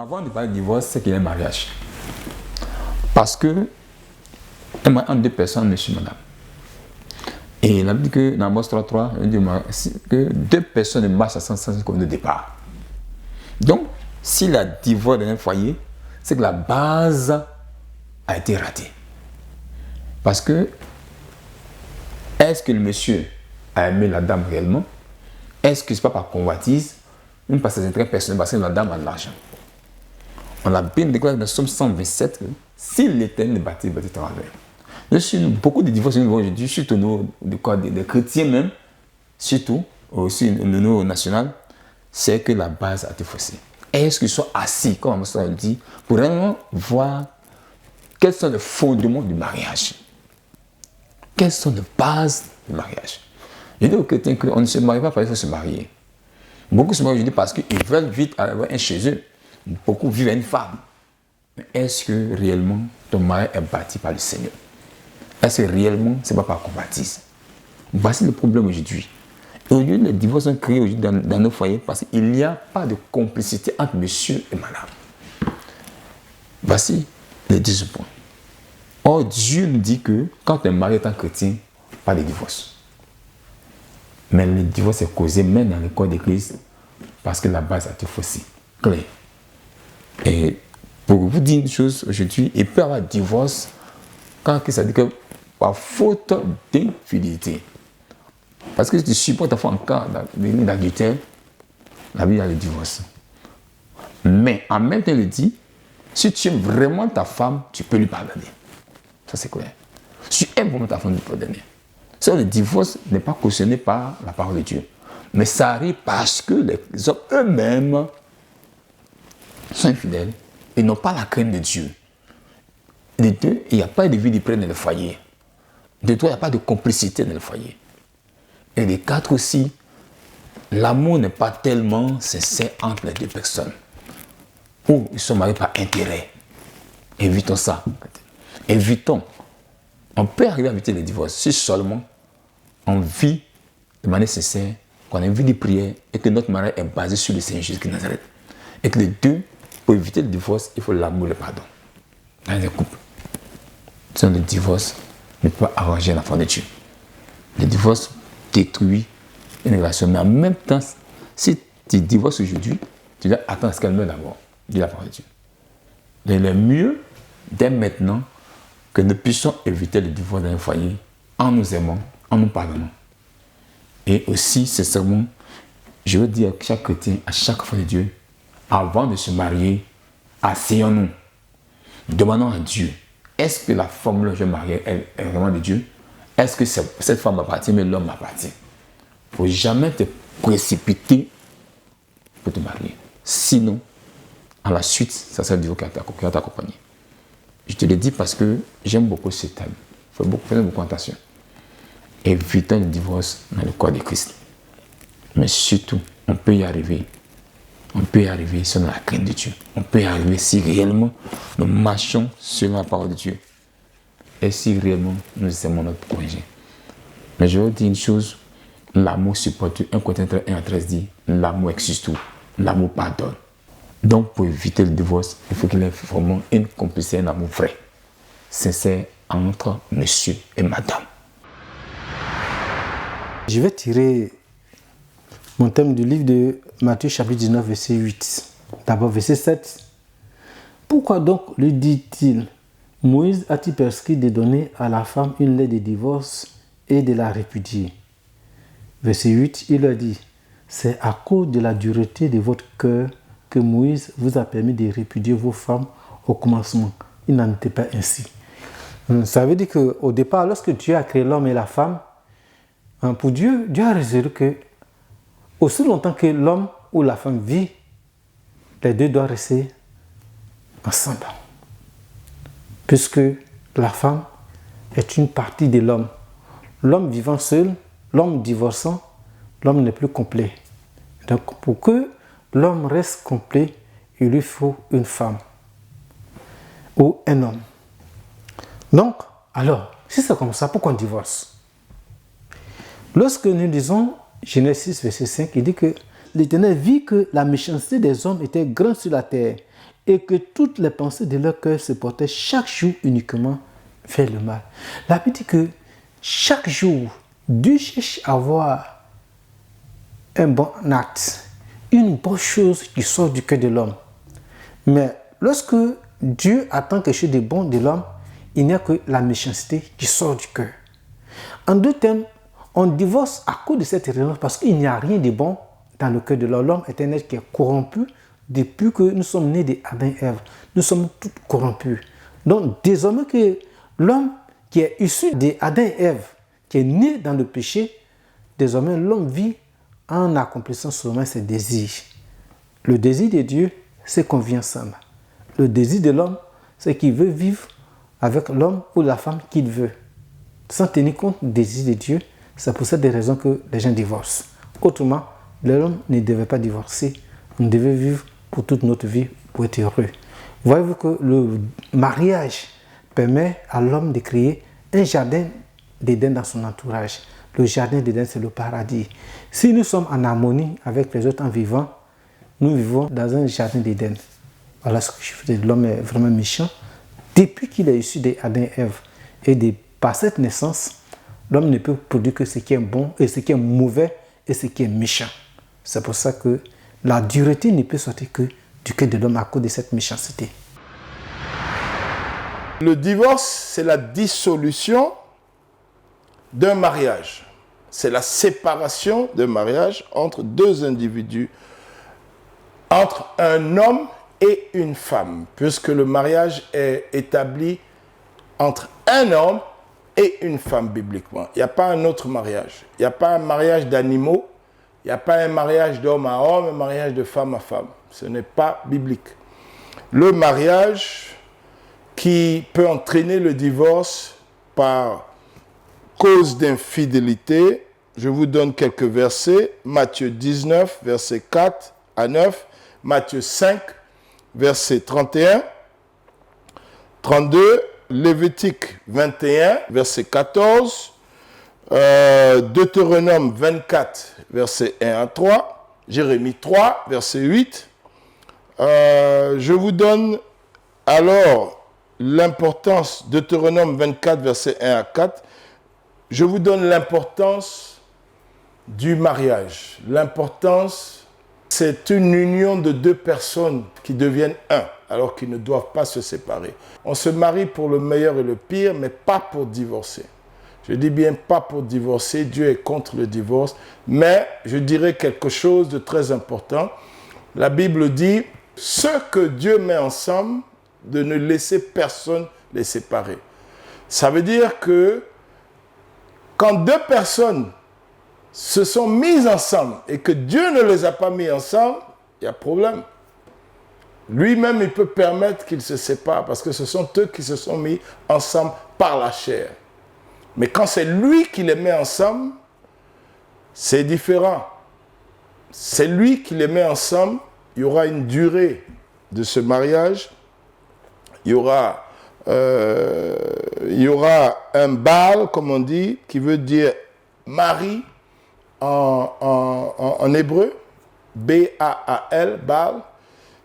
Avant de parler de divorce, c'est qu'il y a un mariage. Parce que un mariage entre deux personnes, monsieur, madame. Et il a dit que dans Amos 3.3, il dit que deux personnes marchent à sens comme de départ. Donc, s'il a divorce dans un foyer, c'est que la base a été ratée. Parce que, est-ce que le monsieur a aimé la dame réellement? Est-ce que ce n'est pas par convoitise? Même parce que c'est intérêts personnels, parce que la dame a de l'argent. On a bien déclaré dans Somme 127 que si l'Éternel ne bâtit, il bâtira avec. Beaucoup de divorces aujourd'hui, surtout des chrétiens même, surtout aussi au niveau national, c'est que la base a été faussée. Est-ce qu'ils sont assis, comme on le dit, pour vraiment voir quels sont les fondements du mariage? Quelles sont les bases du mariage? Je dis aux chrétiens qu'on ne se marie pas parce qu'il faut se marier. Beaucoup se marient aujourd'hui parce qu'ils veulent vite avoir un chez eux. Beaucoup vivent une femme. Mais est-ce que réellement ton mariage est bâti par le Seigneur? Est-ce que réellement ce n'est pas par convoitise? Voici le problème aujourd'hui. Aujourd'hui, les divorces sont créés aujourd'hui dans nos foyers parce qu'il n'y a pas de complicité entre monsieur et madame. Voici les 10 points. Or, Dieu nous dit que quand un mari est un chrétien, pas de divorce. Mais le divorce est causé même dans le corps d'église parce que la base a été faussée. Clair. Et pour vous dire une chose, aujourd'hui, il peut y avoir divorce quand ça dit que par faute d'infidélité. Parce que si tu supportes ta femme en cas d'adultère, la vie a le divorce. Mais en même temps, il dit, si tu aimes vraiment ta femme, tu peux lui pardonner. Ça, c'est clair. Si tu aimes vraiment ta femme, tu peux pardonner. Ça, le divorce n'est pas cautionné par la parole de Dieu. Mais ça arrive parce que les hommes eux-mêmes sont infidèles et n'ont pas la crainte de Dieu. De deux, il n'y a pas de vie de près dans le foyer. De trois, il n'y a pas de complicité dans le foyer. Et de quatre aussi, l'amour n'est pas tellement sincère entre les deux personnes. Ou ils sont mariés par intérêt. Évitons ça. Évitons. On peut arriver à éviter le divorce si seulement on vit de manière sincère, qu'on a une vie de prière et que notre mariage est basé sur le Seigneur Jésus de Nazareth. Et que les deux, pour éviter le divorce, il faut l'amour et le pardon. Dans un couple. Sinon, le divorce ne peut pas arranger l'enfant de Dieu. Le divorce détruit une relation. Mais en même temps, si tu divorces aujourd'hui, tu dois attendre à ce qu'elle meure d'abord. Dis la parole de Dieu. Il est mieux, dès maintenant, que nous puissions éviter le divorce dans un foyer en nous aimant, en nous pardonnant. Et aussi, sincèrement, je veux dire à chaque chrétien, à chaque foi de Dieu, avant de se marier, asseyons-nous. Demandons à Dieu, est-ce que la femme que je vais marier est vraiment de Dieu? Est-ce que cette femme m'appartient, mais l'homme m'appartient? Il ne faut jamais te précipiter pour te marier. Sinon, à la suite, ça sera Dieu qui va t'accompagner. Je te le dis parce que j'aime beaucoup ce thème. Il faut faire beaucoup attention. Évitons le divorce dans le corps de Christ. Mais surtout, on peut y arriver. On peut y arriver selon la crainte de Dieu. On peut y arriver si réellement nous marchons selon la parole de Dieu. Et si réellement nous aimons notre projet. Mais je veux vous dire une chose, l'amour supporte. 1 Corinthiens 1 à 13 dit, l'amour excuse tout. L'amour pardonne. Donc pour éviter le divorce, il faut qu'il y ait vraiment une complicité, un amour vrai, sincère entre monsieur et madame. Je vais tirer mon thème du livre de Matthieu chapitre 19, verset 8. D'abord verset 7. Pourquoi donc lui dit-il, Moïse a-t-il prescrit de donner à la femme une lettre de divorce et de la répudier? Verset 8, il leur dit, c'est à cause de la dureté de votre cœur que Moïse vous a permis de répudier vos femmes au commencement. Il n'en était pas ainsi. Ça veut dire qu'au départ, lorsque Dieu a créé l'homme et la femme, pour Dieu, Dieu a résolu que aussi longtemps que l'homme ou la femme vit, les deux doivent rester ensemble. Puisque la femme est une partie de l'homme. L'homme vivant seul, l'homme divorçant, l'homme n'est plus complet. Donc pour que l'homme reste complet, il lui faut une femme ou un homme. Donc, alors, si c'est comme ça, pourquoi on divorce? Lorsque nous lisons Genèse 6, verset 5, il dit que l'Éternel vit que la méchanceté des hommes était grande sur la terre et que toutes les pensées de leur cœur se portaient chaque jour uniquement vers le mal. La Bible dit que chaque jour, Dieu cherche à avoir un bon acte, une bonne chose qui sort du cœur de l'homme. Mais lorsque Dieu attend quelque chose de bon de l'homme, il n'y a que la méchanceté qui sort du cœur. En deux termes, on divorce à cause de cette raison parce qu'il n'y a rien de bon dans le cœur de l'homme. L'homme est un être qui est corrompu depuis que nous sommes nés d'Adam et Ève. Nous sommes tous corrompus. Donc désormais que l'homme qui est issu d'Adam et Ève, qui est né dans le péché, désormais l'homme vit en accomplissant seulement ses désirs. Le désir de Dieu, c'est qu'on vit ensemble. Le désir de l'homme, c'est qu'il veut vivre avec l'homme ou la femme qu'il veut. Sans tenir compte du désir de Dieu, c'est pour cette raison que les gens divorcent. Autrement, l'homme ne devait pas divorcer. On devait vivre pour toute notre vie pour être heureux. Voyez-vous que le mariage permet à l'homme de créer un jardin d'Éden dans son entourage. Le jardin d'Éden, c'est le paradis. Si nous sommes en harmonie avec les autres en vivant, nous vivons dans un jardin d'Éden. Voilà ce que je fais. L'homme est vraiment méchant. Depuis qu'il est issu d'Adam et Ève, et par cette naissance, l'homme ne peut produire que ce qui est bon et ce qui est mauvais et ce qui est méchant. C'est pour ça que la dureté ne peut sortir que du cœur de l'homme à cause de cette méchanceté. Le divorce, c'est la dissolution d'un mariage. C'est la séparation d'un mariage entre deux individus, entre un homme et une femme, puisque le mariage est établi entre un homme et une femme bibliquement. Il n'y a pas un autre mariage. Il n'y a pas un mariage d'animaux, il n'y a pas un mariage d'homme à homme, un mariage de femme à femme. Ce n'est pas biblique. Le mariage qui peut entraîner le divorce par cause d'infidélité, je vous donne quelques versets. Matthieu 19, versets 4 à 9. Matthieu 5, versets 31, 32. Lévitique 21, verset 14. Deutéronome 24, versets 1 à 3. Jérémie 3, verset 8. Je vous donne alors l'importance, Deutéronome 24, verset 1 à 4. Je vous donne l'importance du mariage. L'importance, c'est une union de deux personnes qui deviennent un, alors qu'ils ne doivent pas se séparer. On se marie pour le meilleur et le pire, mais pas pour divorcer. Je dis bien pas pour divorcer, Dieu est contre le divorce, mais je dirais quelque chose de très important. La Bible dit, ce que Dieu met ensemble, de ne laisser personne les séparer. Ça veut dire que quand deux personnes se sont mises ensemble et que Dieu ne les a pas mis ensemble, il y a problème. Lui-même, il peut permettre qu'ils se séparent parce que ce sont eux qui se sont mis ensemble par la chair. Mais quand c'est lui qui les met ensemble, c'est différent. C'est lui qui les met ensemble. Il y aura une durée de ce mariage. Il y aura un Baal, comme on dit, qui veut dire mari en hébreu, B-A-A-L, Baal,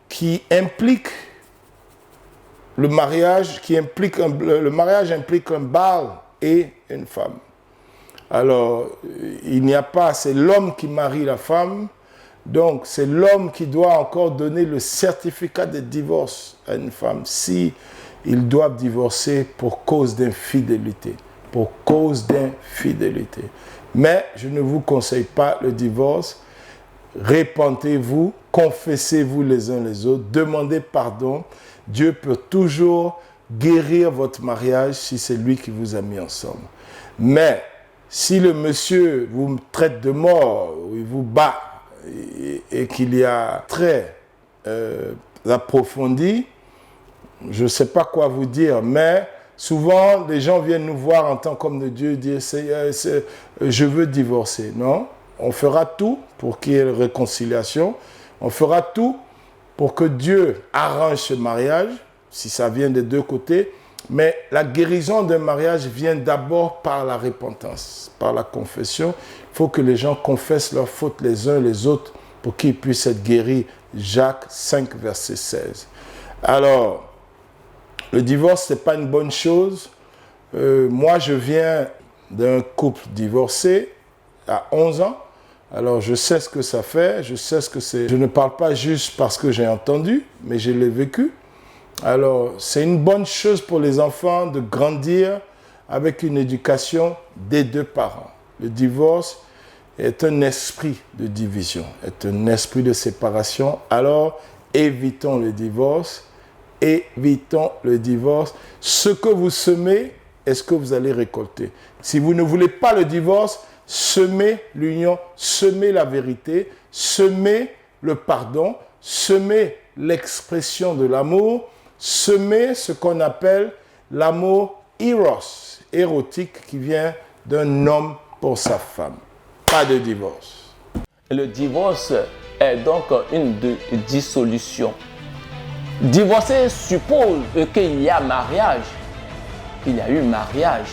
qui implique le mariage, le mariage implique un Baal et une femme. Alors, il n'y a pas, c'est l'homme qui marie la femme, donc c'est l'homme qui doit encore donner le certificat de divorce à une femme si ils doivent divorcer pour cause d'infidélité. Pour cause d'infidélité. Mais je ne vous conseille pas le divorce. Répentez-vous, confessez-vous les uns les autres, demandez pardon. Dieu peut toujours guérir votre mariage si c'est lui qui vous a mis ensemble. Mais si le monsieur vous traite de mort, ou il vous bat, et qu'il y a très approfondi, je ne sais pas quoi vous dire, mais souvent les gens viennent nous voir en tant qu'homme de Dieu et dire je veux divorcer. Non, on fera tout pour qu'il y ait une réconciliation, on fera tout pour que Dieu arrange ce mariage, si ça vient des deux côtés, mais la guérison d'un mariage vient d'abord par la repentance, par la confession. Il faut que les gens confessent leurs fautes les uns les autres pour qu'ils puissent être guéris. Jacques 5, verset 16. Alors, le divorce, ce n'est pas une bonne chose. Moi, je viens d'un couple divorcé à 11 ans. Alors, je sais ce que ça fait, je sais ce que c'est. Je ne parle pas juste parce que j'ai entendu, mais je l'ai vécu. Alors, c'est une bonne chose pour les enfants de grandir avec une éducation des deux parents. Le divorce est un esprit de division, est un esprit de séparation. Alors, évitons le divorce, évitons le divorce. Ce que vous semez est ce que vous allez récolter. Si vous ne voulez pas le divorce, semez l'union, semez la vérité, semez le pardon, semez l'expression de l'amour, semez ce qu'on appelle l'amour eros, érotique, qui vient d'un homme pour sa femme. Pas de divorce. Le divorce est donc une dissolution. Divorcer suppose qu'il y a mariage. Il y a eu mariage.